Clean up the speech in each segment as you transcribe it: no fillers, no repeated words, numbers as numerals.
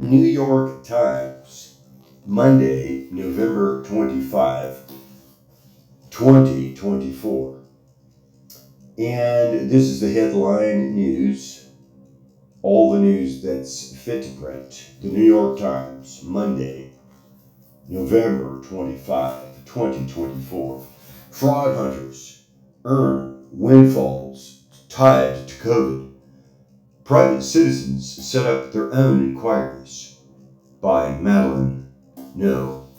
New York Times, Monday, November 25, 2024. And this is the headline news, all the news that's fit to print. The New York Times, Monday, November 25, 2024. Fraud hunters earn windfalls tied to COVID. Private citizens set up their own inquiries, by Madeline No.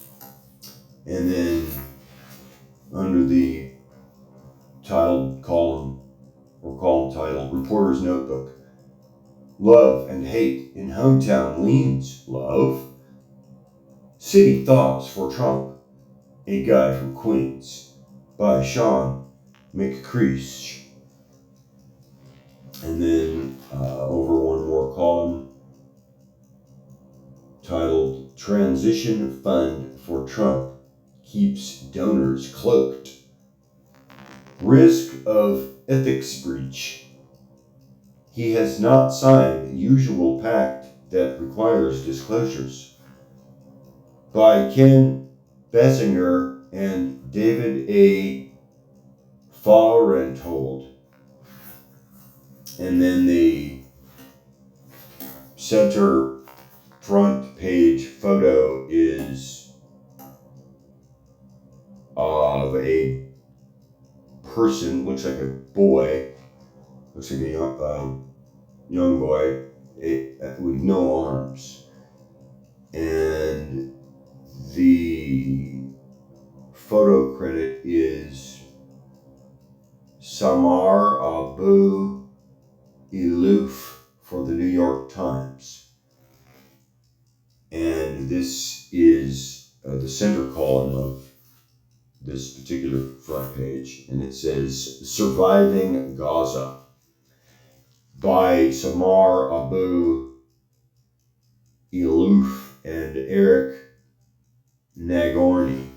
And then under the column title, Reporter's Notebook, Love and Hate in Hometown Leans Love. City Thaws for Trump, a guy from Queens, by Sean McCreesh. And then over one more column titled, Transition Fund for Trump Keeps Donors Cloaked. Risk of ethics breach. He has not signed usual pact that requires disclosures. By Ken Bessinger and David A. Fahrenhold. And then the center front page photo is of a person, looks like a boy, looks like a young boy with no arms. And the photo credit is Samar Abu Iluf for the New York Times. And this is the center column of this particular front page, and it says Surviving Gaza by Samar Abu Iluf and Eric Nagorny.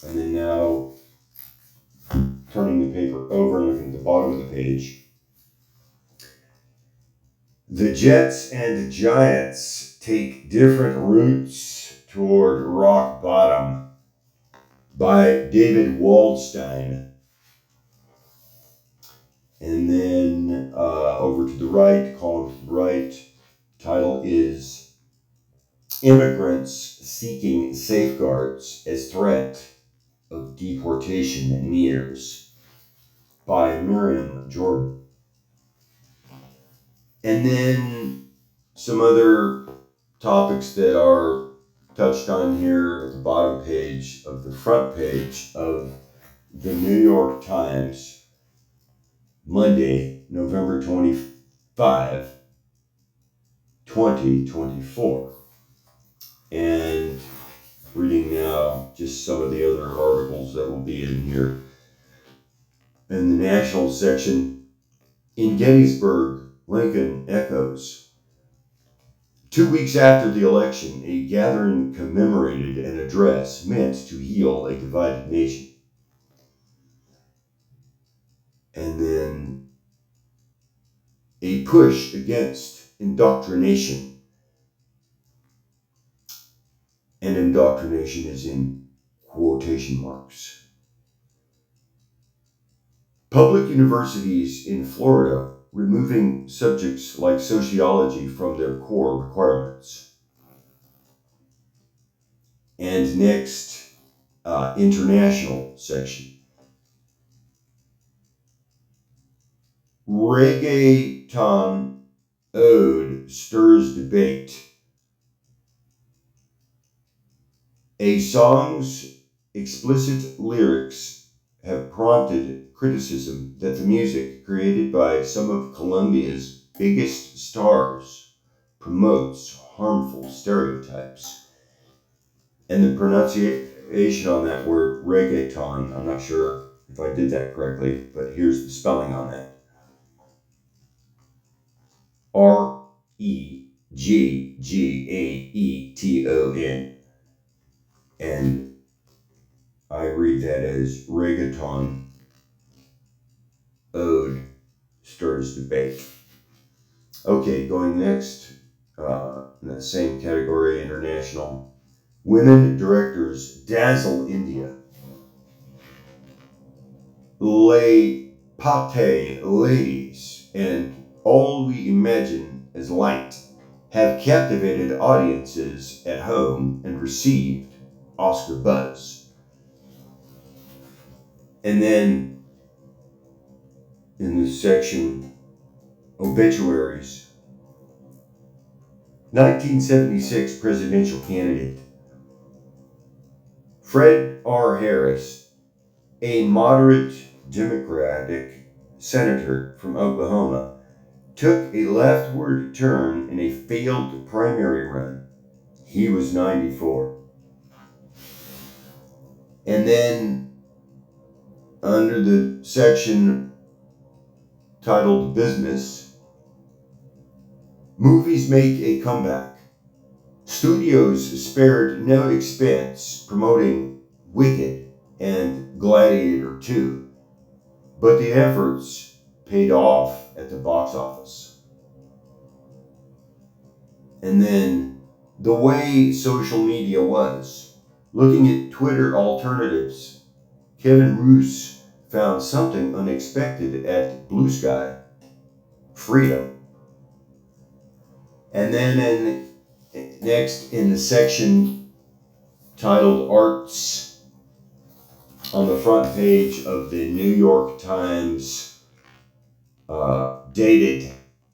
And then now turning the paper over and looking at the bottom of the page. The Jets and Giants take different routes toward rock bottom by David Waldstein. And then over to the right, column to the right, title is Immigrants Seeking Safeguards as Threat of Deportation Nears by Miriam Jordan. And then some other topics that are touched on here at the bottom page of the front page of the New York Times, Monday, November 25, 2024. And reading now just some of the other articles that will be in here. In the national section, in Gettysburg, Lincoln echoes. 2 weeks after the election, a gathering commemorated an address meant to heal a divided nation. And then a push against indoctrination. And indoctrination is in quotation marks. Public universities in Florida removing subjects like sociology from their core requirements. And next, international section. Reggaeton ode stirs debate. A song's explicit lyrics have prompted criticism that the music created by some of Colombia's biggest stars promotes harmful stereotypes. And the pronunciation on that word, reggaeton, I'm not sure if I did that correctly, but here's the spelling on that. Reggaeton. And I read that as reggaeton ode stirs debate. Okay, going next in that same category, international. Women directors dazzle India. Les pate ladies and all we imagine as light have captivated audiences at home and received Oscar buzz. And then in this section, obituaries. 1976 presidential candidate Fred R. Harris, a moderate Democratic senator from Oklahoma, took a leftward turn in a failed primary run. He was 94. And then under the section titled Business, movies make a comeback. Studios spared no expense promoting Wicked and Gladiator 2, but the efforts paid off at the box office. And then the way social media was. Looking at Twitter alternatives, Kevin Roos found something unexpected at Blue Sky: freedom. And then next in the section titled Arts, on the front page of the New York Times, dated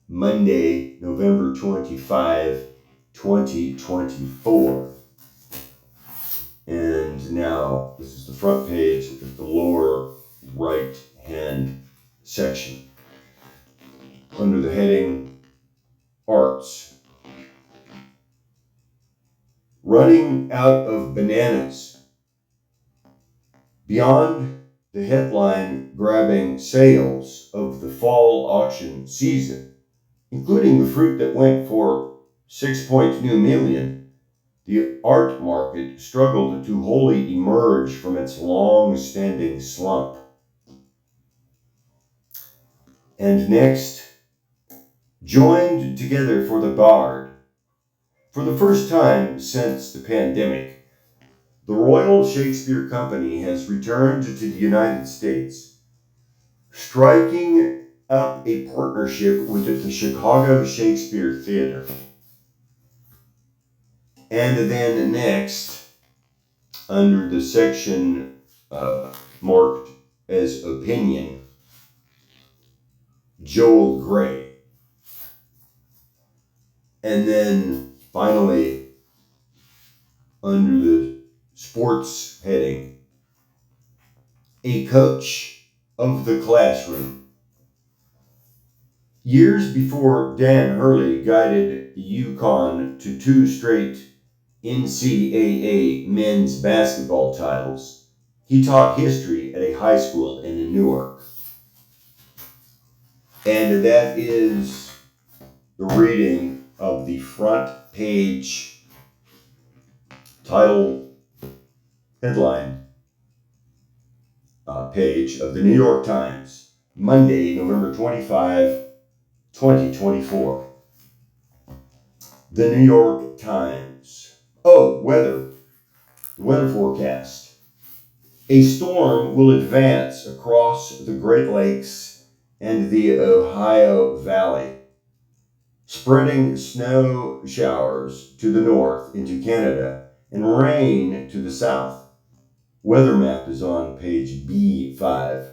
Monday, November 25, 2024. And now this is the front page of the lower right hand section. Under the heading Arts. Running out of bananas. Beyond the headline grabbing sales of the fall auction season, including the fruit that went for $6.2 million, the art market struggled to wholly emerge from its long-standing slump. And next, joined together for the Bard. For the first time since the pandemic, the Royal Shakespeare Company has returned to the United States, striking up a partnership with the Chicago Shakespeare Theater. And then next, under the section marked as opinion, Joel Grey. And then finally, under the sports heading, a coach of the classroom. Years before Dan Hurley guided UConn to 2 straight NCAA men's basketball titles, he taught history at a high school in Newark. And that is the reading of the front page title headline page of the New York Times, Monday, November 25, 2024. The New York Times. Oh, weather. The weather forecast. A storm will advance across the Great Lakes and the Ohio Valley, spreading snow showers to the north into Canada and rain to the south. Weather map is on page B5.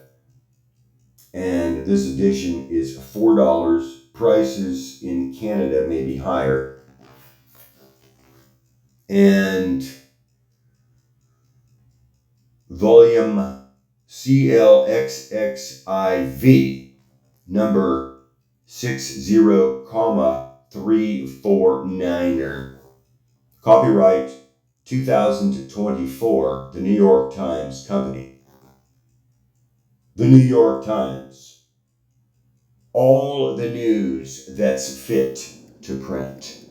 And this edition is $4. Prices in Canada may be higher. And volume CLXXIV, number 60,349er. Copyright 2024, The New York Times Company. The New York Times. All the news that's fit to print.